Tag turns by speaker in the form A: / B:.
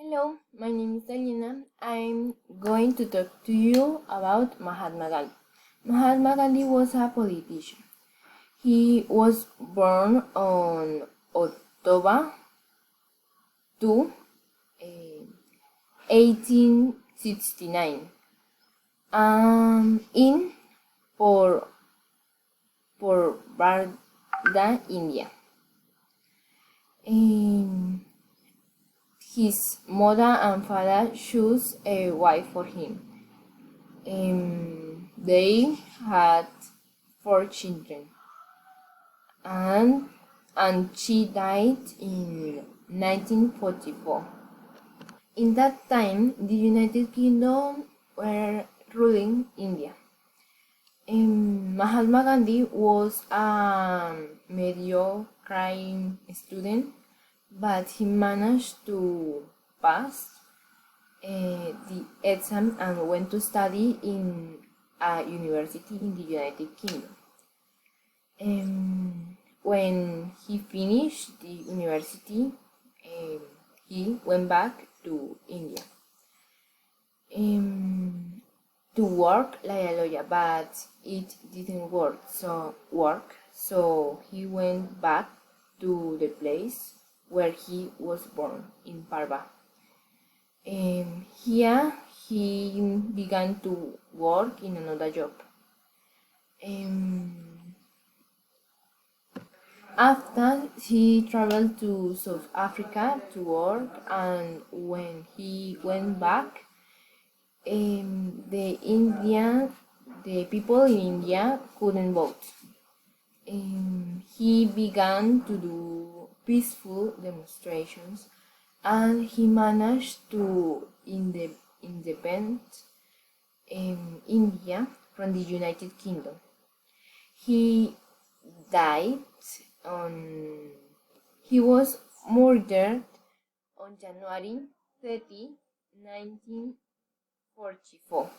A: Hello, my name is Elena. I'm going to talk to you about Mahatma Gandhi. Mahatma Gandhi was a politician. He was born on October 2, 1869, in Por Barda, India. His mother and father chose a wife for him. They had 4 children, and she died in 1944. In that time, the United Kingdom were ruling India. Mahatma Gandhi was a mediocre student, but he managed to pass the exam and went to study in a university in the United Kingdom. When he finished the university, he went back to India to work like a lawyer, but it didn't work. So he went back to the place where he was born, in Parva. Here he began to work in another job. After, he traveled to South Africa to work, and when he went back, the people in India couldn't vote. He began to do peaceful demonstrations, and he managed to independent India from the United Kingdom. He died he was murdered on January 30, 1944.